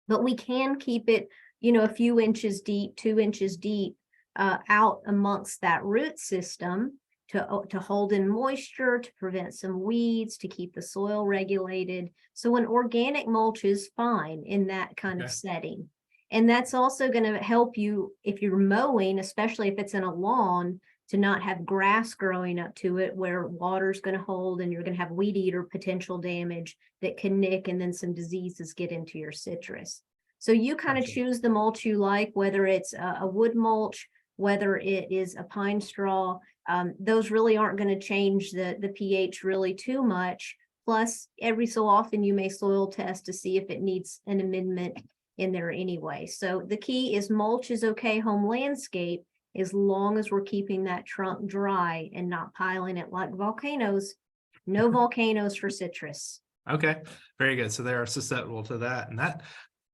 but we can keep it, you know, a few inches deep, 2 inches deep, out amongst that root system to hold in moisture, to prevent some weeds, to keep the soil regulated. So an organic mulch is fine in that kind of Okay. setting. And that's also going to help you if you're mowing, especially if it's in a lawn, to not have grass growing up to it where water's going to hold and you're going to have weed eater potential damage that can nick, and then some diseases get into your citrus. So you kind of Gotcha. choose the mulch you like, whether it's a wood mulch, whether it is a pine straw. Those really aren't going to change the pH really too much. Plus, every so often you may soil test to see if it needs an amendment in there anyway. So the key is mulch is okay home landscape as long as we're keeping that trunk dry and not piling it like volcanoes. No volcanoes for citrus. Okay, very good. So they are susceptible to that, and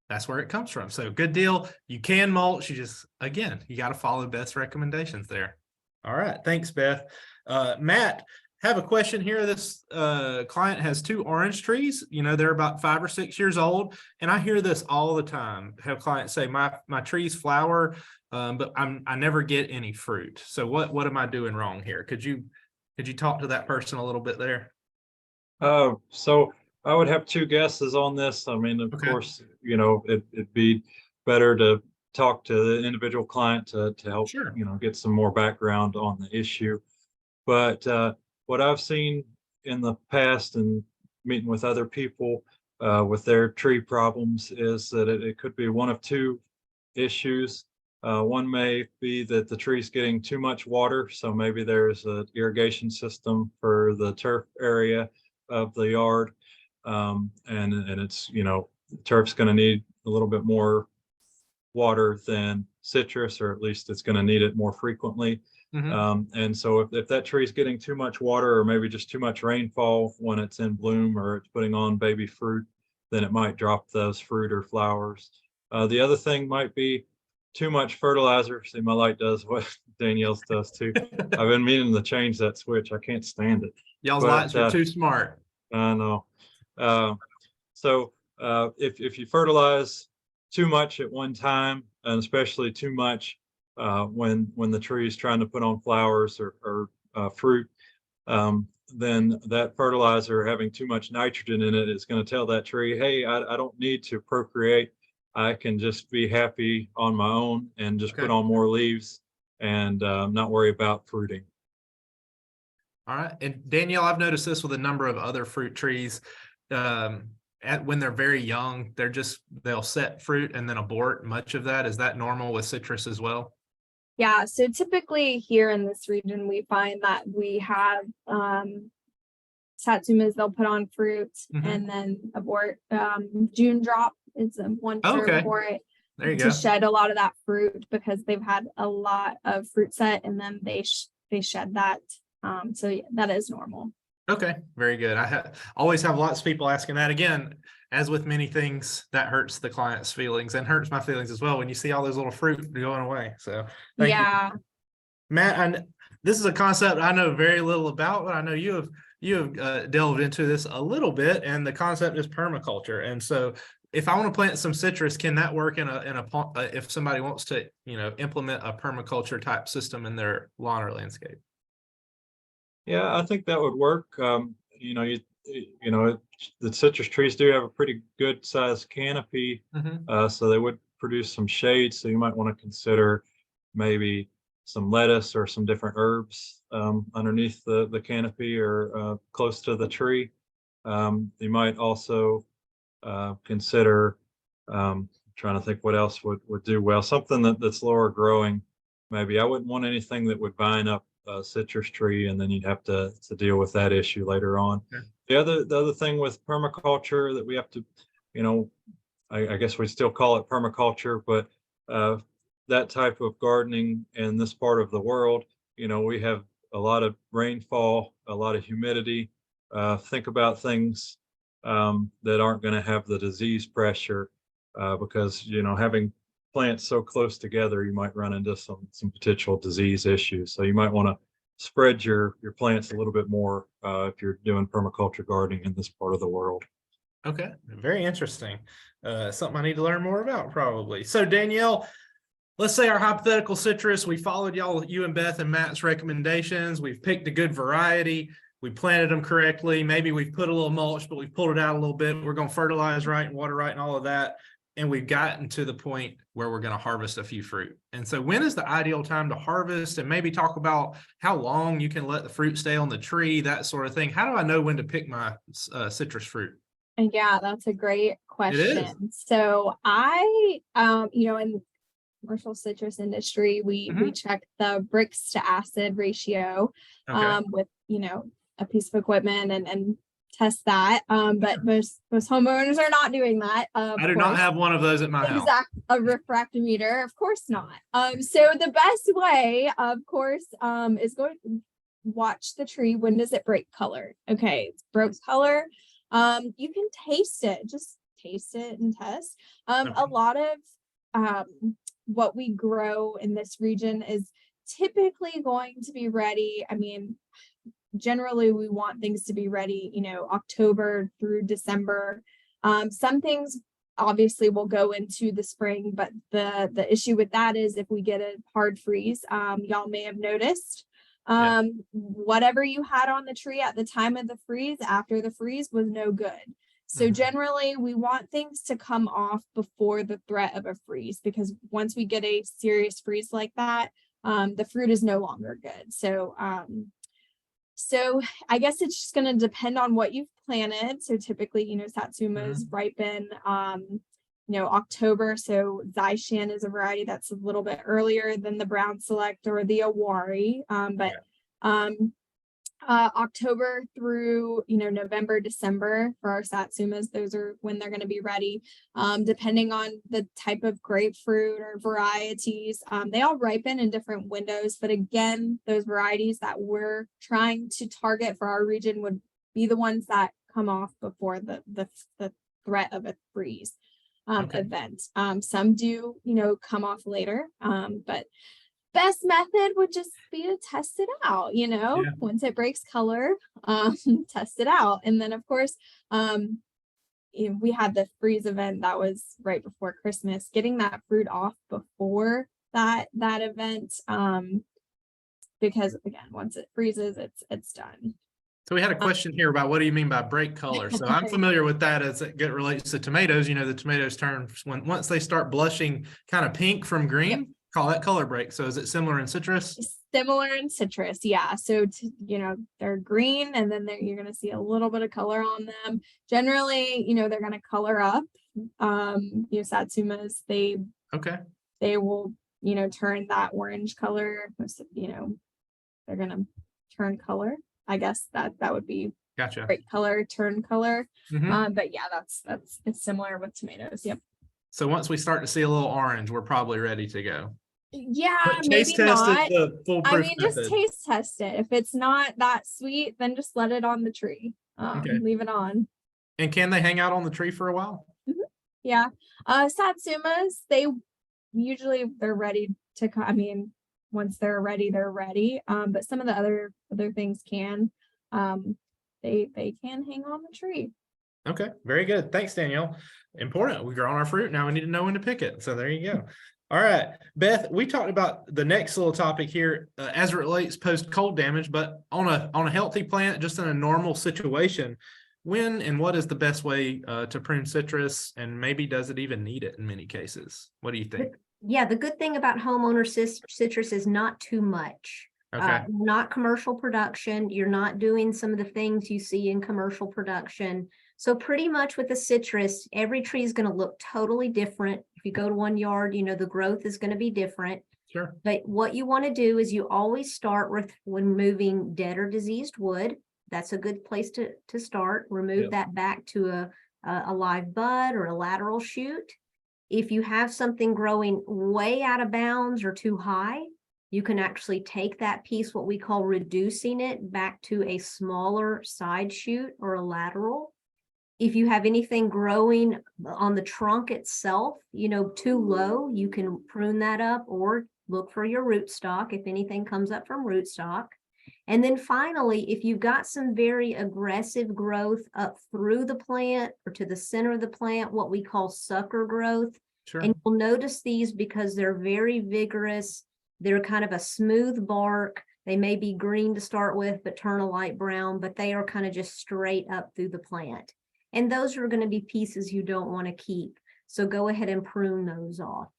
that's where it comes from. So good deal. You can mulch. You just, again, you got to follow Beth's recommendations there. All right. Thanks, Beth. Matt, have a question here. This client has 2 orange trees. You know, they're about 5 or 6 years old. And I hear this all the time. Have clients say, my trees flower, but I never get any fruit. So what am I doing wrong here? Could you talk to that person a little bit there? So I would have 2 guesses on this. I mean, of Okay. course, you know, it'd be better to talk to the individual client to help, Sure. you know, get some more background on the issue. But what I've seen in the past and meeting with other people with their tree problems is that it could be one of 2 issues. One may be that the tree's getting too much water, so maybe there's an irrigation system for the turf area of the yard, and it's, you know, turf's going to need a little bit more water than citrus, or at least it's going to need it more frequently. Mhm. And so if that tree is getting too much water, or maybe just too much rainfall when it's in bloom or it's putting on baby fruit, then it might drop those fruit or flowers. The other thing might be too much fertilizer. See, my light does what Danielle's does too. I've been meaning to change that switch. I can't stand it. Y'all's But lights are too smart. I know. So if you fertilize too much at one time, and especially too much when the tree is trying to put on flowers or fruit, then that fertilizer having too much nitrogen in it is going to tell that tree, hey, I don't need to procreate. I can just be happy on my own and just put Okay. on more leaves and not worry about fruiting. All right. And Danielle, I've noticed this with a number of other fruit trees. When they're very young, they'll set fruit and then abort. Much of that, is that normal with citrus as well? Yeah, so typically here in this region, we find that we have satsumas, they'll put on fruit Mhm. and then abort. June drop is one term Okay. for it, There you to go. shed a lot of that fruit because they've had a lot of fruit set and then they shed that. So yeah, that is normal. Okay, very good. I always have lots of people asking that. Again, as with many things, that hurts the client's feelings and hurts my feelings as well when you see all those little fruit going away. So thank you, Yeah. Matt. This is a concept I know very little about, but I know you have delved into this a little bit, and the concept is permaculture. And so if I want to plant some citrus, can that work if somebody wants to, you know, implement a permaculture type system in their lawn or landscape? Yeah, I think that would work. You know, the citrus trees do have a pretty good sized canopy, Mhm. so they would produce some shade. So you might want to consider maybe some lettuce or some different herbs underneath the canopy or close to the tree. You might also consider trying to think what else would do well. Something that's lower growing. Maybe I wouldn't want anything that would vine up a citrus tree, and then you'd have to deal with that issue later on. Okay. The other thing with permaculture that we have to, you know, I guess we still call it permaculture, but that type of gardening in this part of the world, you know, we have a lot of rainfall, a lot of humidity. Think about things that aren't going to have the disease pressure because, you know, having plants so close together, you might run into some potential disease issues. So you might want to spread your plants a little bit more if you're doing permaculture gardening in this part of the world. Okay, very interesting. Something I need to learn more about probably. So Danielle, let's say our hypothetical citrus, we followed you and Beth and Matt's recommendations. We've picked a good variety. We planted them correctly. Maybe we've put a little mulch, but we've pulled it out a little bit. We're going to fertilize right and water right and all of that. And we've gotten to the point where we're going to harvest a few fruit. And so when is the ideal time to harvest, and maybe talk about how long you can let the fruit stay on the tree, that sort of thing. How do I know when to pick my citrus fruit? Yeah, that's a great It question. is. So in commercial citrus industry, we check the bricks to acid ratio Okay. with, a piece of equipment and test that. But most homeowners are not doing that. I do not have one of those at my house. A refractometer, of course not. So the best way, of course, is going to watch the tree. When does it break color? Okay, it's broke color. You can taste it, just taste it and test. A lot of what we grow in this region is typically going to be ready. I mean, generally we want things to be ready, October through December. Some things obviously will go into the spring, but the issue with that is if we get a hard freeze, y'all may have noticed, whatever you had on the tree at the time of the freeze, after the freeze, was no good. So generally we want things to come off before the threat of a freeze, because once we get a serious freeze like that, the fruit is no longer good. So I guess it's just going to depend on what you've planted. So typically, Satsumas ripen, October. So Zaishan is a variety that's a little bit earlier than the Brown Select or the Awari. October through, November, December for our Satsumas, those are when they're going to be ready. Depending on the type of grapefruit or varieties, they all ripen in different windows. But again, those varieties that we're trying to target for our region would be the ones that come off before the threat of a freeze event. Some do, come off later, but best method would just be to test it out, once it breaks color, test it out. And then of course, we had the freeze event that was right before Christmas, getting that fruit off before that event, because again, once it freezes, it's done. So we had a question here about what do you mean by break color? So I'm familiar with that as it relates to tomatoes. The tomatoes turn once they start blushing kind of pink from green. Call that color break. So is it similar in citrus? Similar in citrus, yeah. So they're green, and then you're going to see a little bit of color on them. Generally, they're going to color up. Satsumas, they will turn that orange color. They're going to turn color. I guess that would be gotcha. Break color, turn color. But yeah, it's similar with tomatoes. Yep. So once we start to see a little orange, we're probably ready to go. Yeah, But maybe taste test not. is the foolproof just method. taste test it. If it's not that sweet, then just let it on the tree. Leave it on. And can they hang out on the tree for a while? Yeah. Satsumas, they're ready to come. I mean, once they're ready, they're ready. But some of the other things can, they can hang on the tree. Okay, very good. Thanks, Danielle. Important. We're growing our fruit. Now we need to know when to pick it. So there you go. All right, Beth, we talked about the next little topic here as it relates post cold damage, but on a healthy plant, just in a normal situation, when and what is the best way to prune citrus, and maybe does it even need it in many cases? What do you think? Yeah, the good thing about homeowner citrus is not too much. Okay. Not commercial production. You're not doing some of the things you see in commercial production. So pretty much with the citrus, every tree is going to look totally different. If you go to one yard, the growth is going to be different. Sure. But what you want to do is you always start with removing dead or diseased wood. That's a good place to start. Remove that back to a live bud or a lateral shoot. If you have something growing way out of bounds or too high, you can actually take that piece, what we call reducing it, back to a smaller side shoot or a lateral. If you have anything growing on the trunk itself, too low, you can prune that up or look for your rootstock if anything comes up from rootstock. And then finally, if you've got some very aggressive growth up through the plant or to the center of the plant, what we call sucker growth, Sure. and you'll notice these because they're very vigorous. They're kind of a smooth bark. They may be green to start with, but turn a light brown, but they are kind of just straight up through the plant. And those are going to be pieces you don't want to keep. So go ahead and prune those off.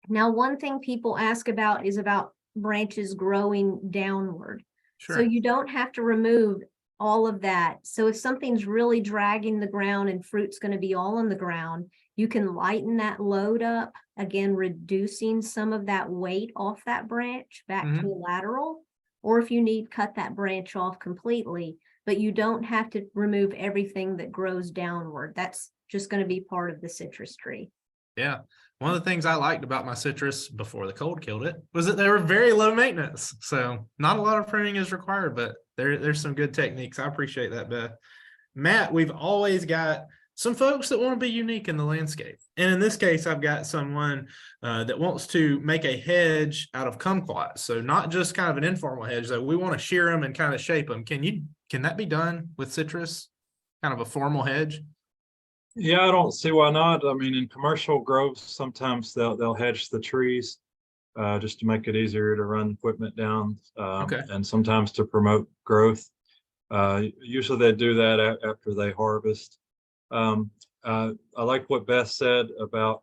Now, one thing people ask about is about branches growing downward. Sure. So you don't have to remove all of that. So if something's really dragging the ground and fruit's going to be all on the ground, you can lighten that load up, again, reducing some of that weight off that branch back to a lateral. Or if you need, cut that branch off completely, but you don't have to remove everything that grows downward. That's just going to be part of the citrus tree. Yeah. One of the things I liked about my citrus before the cold killed it was that they were very low maintenance. So not a lot of pruning is required, but there's some good techniques. I appreciate that, Beth. Matt, we've always got some folks that want to be unique in the landscape. And in this case, I've got someone that wants to make a hedge out of kumquats. So not just kind of an informal hedge, though. We want to shear them and kind of shape them. Can that be done with citrus? Kind of a formal hedge? Yeah, I don't see why not. I mean, in commercial groves, sometimes they'll hedge the trees just to make it easier to run equipment down, Okay. and sometimes to promote growth. Usually they do that after they harvest. I like what Beth said about,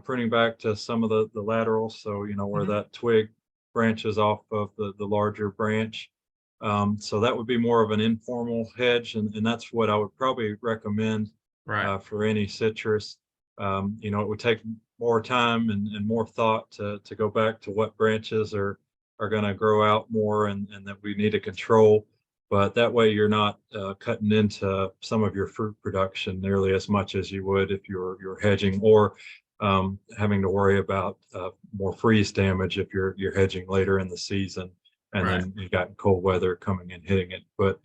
pruning back to some of the laterals. So, where that twig branches off of the larger branch. So that would be more of an informal hedge. And that's what I would probably recommend. Right. For any citrus. It would take more time and more thought to go back to what branches are going to grow out more and that we need to control. But that way you're not cutting into some of your fruit production nearly as much as you would if you're hedging, or having to worry about more freeze damage if you're hedging later in the season and Right. then you got cold weather coming and hitting it. But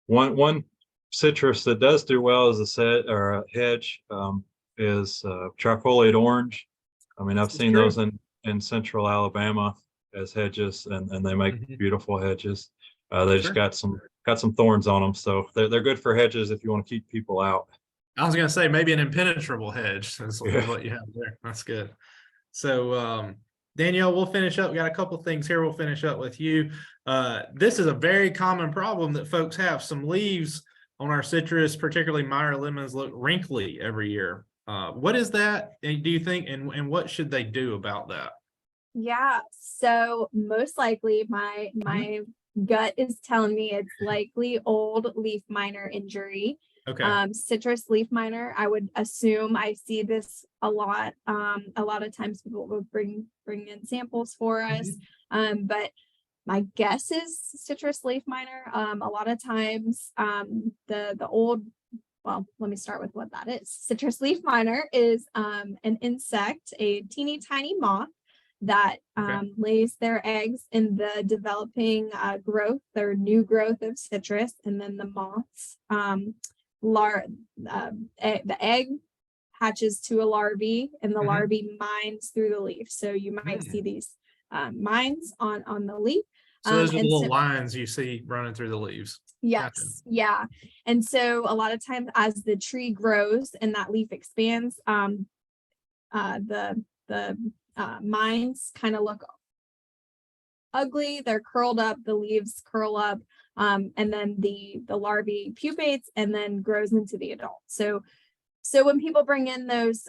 one citrus that does do well as a hedge is trifoliate orange. I mean, I've seen those in central Alabama as hedges, and they make beautiful hedges. They just got some thorns on them, so they're good for hedges if you want to keep people out. I was going to say maybe an impenetrable hedge is what you have there. That's good. So Danielle, we'll finish up. We got a couple things here. We'll finish up with you. This is a very common problem that folks have. Some leaves on our citrus, particularly Meyer lemons, look wrinkly every year. What is that, do you think, and what should they do about that? Yeah, so most likely my gut is telling me it's likely old leaf miner injury. Okay. Citrus leaf miner, I would assume. I see this a lot. A lot of times people will bring in samples for us. But my guess is citrus leaf miner. A lot of times the old, well, let me start with what that is. Citrus leaf miner is an insect, a teeny tiny moth that lays their eggs in the developing growth or new growth of citrus, and then the moths the egg hatches to a larvae, and the larvae mines through the leaf. So you might see these mines on the leaf. So those are the little lines you see running through the leaves. Yes. Gotcha. Yeah. And so a lot of times as the tree grows and that leaf expands, the mines kind of look ugly. They're curled up, the leaves curl up, and then the larvae pupates and then grows into the adult. So when people bring in those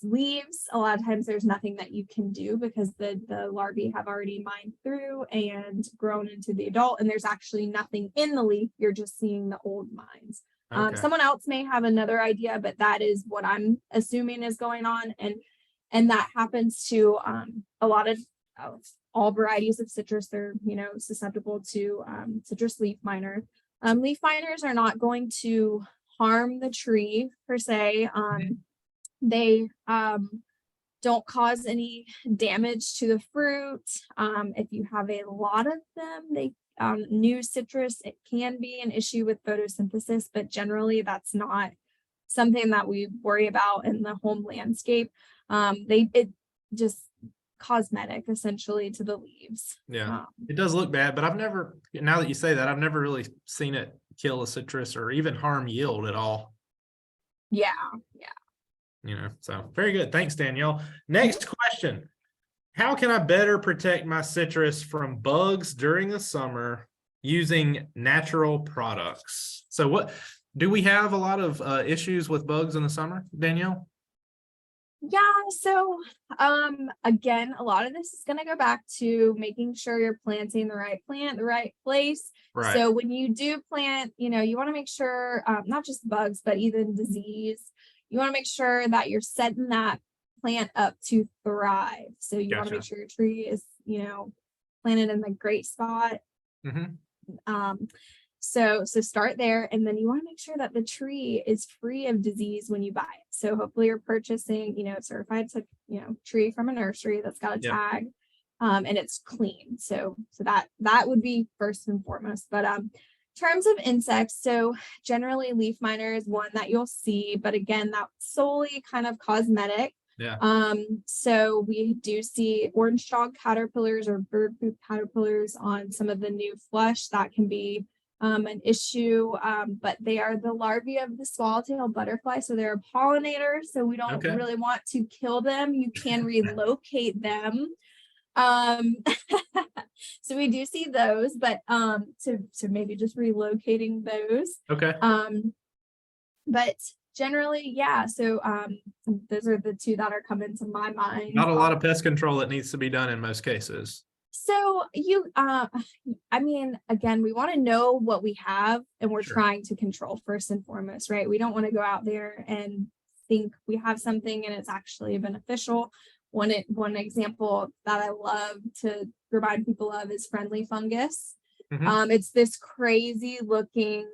leaves, a lot of times there's nothing that you can do because the larvae have already mined through and grown into the adult, and there's actually nothing in the leaf. You're just seeing the old mines. Okay. Someone else may have another idea, but that is what I'm assuming is going on. And that happens to a lot of all varieties of citrus. They're, susceptible to citrus leaf miner. Leaf miners are not going to harm the tree per se. They don't cause any damage to the fruit. If you have a lot of them, they new citrus, it can be an issue with photosynthesis, but generally that's not something that we worry about in the home landscape. It just cosmetic essentially to the leaves. Yeah, it does look bad, but I've never, now that you say that, I've never really seen it kill a citrus or even harm yield at all. Yeah. So very good. Thanks, Danielle. Next question. How can I better protect my citrus from bugs during the summer using natural products? So what, do we have a lot of issues with bugs in the summer, Danielle? Yeah, so again, a lot of this is going to go back to making sure you're planting the right plant, the right place. Right. So when you do plant, you want to make sure not just bugs, but even disease, you want to make sure that you're setting that plant up to thrive. So you want to make sure your tree is, planted in the great spot. So start there, and then you want to make sure that the tree is free of disease when you buy it. So hopefully you're purchasing, certified, tree from a nursery that's got a tag, and it's clean. So that would be first and foremost. But in terms of insects, so generally leaf miner is one that you'll see, but again, that's solely kind of cosmetic. Yeah. So we do see orange dog caterpillars or bird poop caterpillars on some of the new flush. That can be an issue, but they are the larvae of the swallowtail butterfly, so they're a pollinator, so we don't really want to kill them. You can relocate them. So we do see those, but so maybe just relocating those. But generally, yeah, so those are the two that are coming to my mind. Not a lot of pest control that needs to be done in most cases. So again, we want to know what we have, and we're trying to control first and foremost, right? We don't want to go out there and think we have something and it's actually beneficial. One example that I love to remind people of is friendly fungus. It's this crazy looking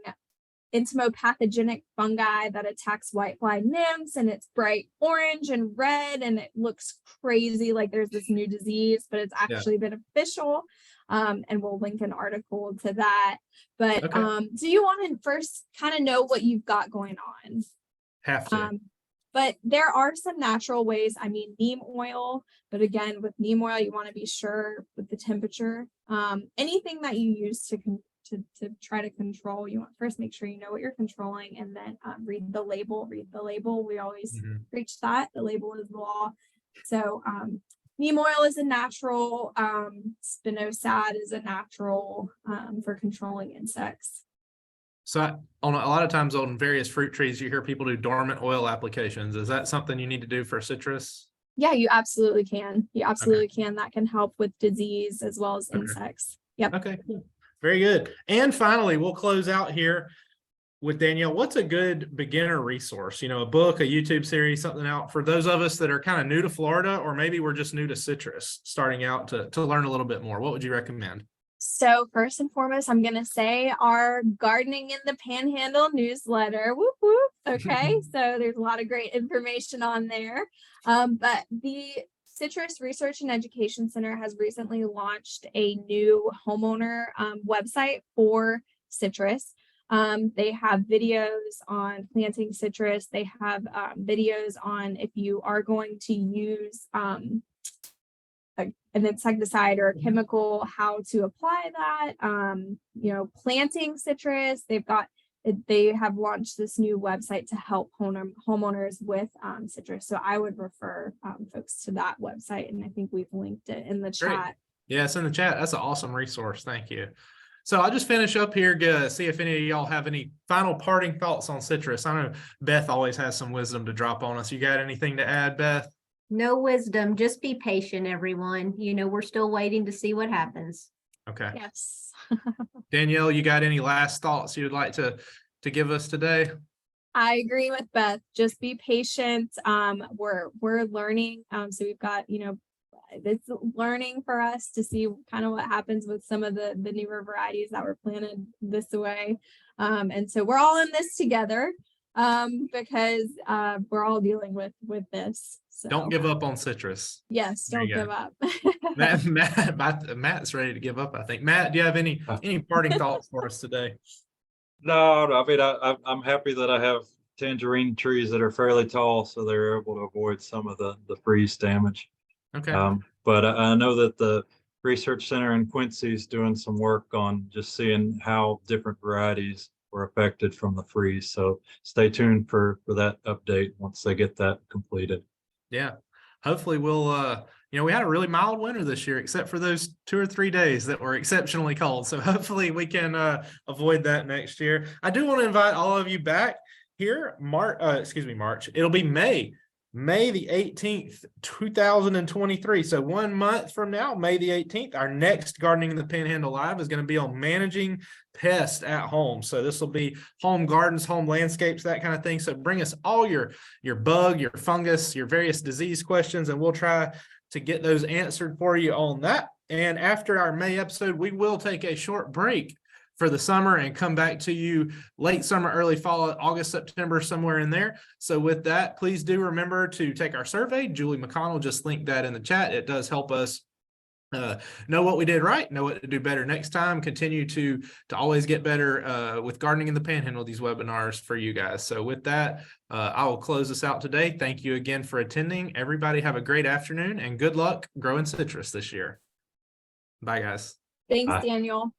entomopathogenic fungi that attacks whitefly nymphs, and it's bright orange and red, and it looks crazy like there's this new disease, but it's actually beneficial. And we'll link an article to that. But do you want to first kind of know what you've got going on? Have to. But there are some natural ways. Neem oil, but again, with neem oil, you want to be sure with the temperature. Anything that you use to try to control, you want first make sure you know what you're controlling, and then read the label. We always preach that the label is the law. So neem oil is a natural, spinosad is a natural for controlling insects. So on a lot of times on various fruit trees, you hear people do dormant oil applications. Is that something you need to do for citrus? Yeah, you absolutely can. Can. That can help with disease as well as insects. Yep. Okay, cool. Very good. And finally, we'll close out here with Danielle. What's a good beginner resource? A book, a YouTube series, something out for those of us that are kind of new to Florida, or maybe we're just new to citrus, starting out to learn a little bit more. What would you recommend? So first and foremost, I'm going to say our Gardening in the Panhandle newsletter. Whoop, whoop. Okay. So there's a lot of great information on there. But the Citrus Research and Education Center has recently launched a new homeowner website for citrus. They have videos on planting citrus. They have videos on if you are going to use an insecticide or a chemical, how to apply that, planting citrus. They have launched this new website to help homeowners with citrus. So I would refer folks to that website, and I think we've linked it in the chat. Great. Yeah, it's in the chat. That's an awesome resource. Thank you. So I'll just finish up here, see if any of y'all have any final parting thoughts on citrus. I know Beth always has some wisdom to drop on us. You got anything to add, Beth? No wisdom, just be patient, everyone. We're still waiting to see what happens. Okay. Yes. Danielle, you got any last thoughts you'd like to give us today? I agree with Beth. Just be patient. We're learning. So we've got, it's learning for us to see kind of what happens with some of the newer varieties that were planted this way. And so we're all in this together because we're all dealing with this. So. Don't give up on citrus. Yes, don't give up. Matt's ready to give up, I think. Matt, do you have any parting thoughts for us today? No, I'm happy that I have tangerine trees that are fairly tall, so they're able to avoid some of the freeze damage. Okay. But I know that the Research Center in Quincy is doing some work on just seeing how different varieties were affected from the freeze. So stay tuned for that update once they get that completed. Yeah, hopefully we'll, we had a really mild winter this year, except for those 2 or 3 days that were exceptionally cold. So hopefully we can avoid that next year. I do want to invite all of you back here, March. It'll be May the 18th, 2023. So 1 month from now, May the 18th, our next Gardening in the Panhandle Live is going to be on managing pests at home. So this will be home gardens, home landscapes, that kind of thing. So bring us all your bug, your fungus, your various disease questions, and we'll try to get those answered for you on that. And after our May episode, we will take a short break for the summer and come back to you late summer, early fall, August, September, somewhere in there. So with that, please do remember to take our survey. Julie McConnell just linked that in the chat. It does help us know what we did right, know what to do better next time, continue to always get better with Gardening in the Panhandle, these webinars for you guys. So with that, I will close this out today. Thank you again for attending. Everybody have a great afternoon and good luck growing citrus this year. Bye, guys. Thanks, Bye. Daniel.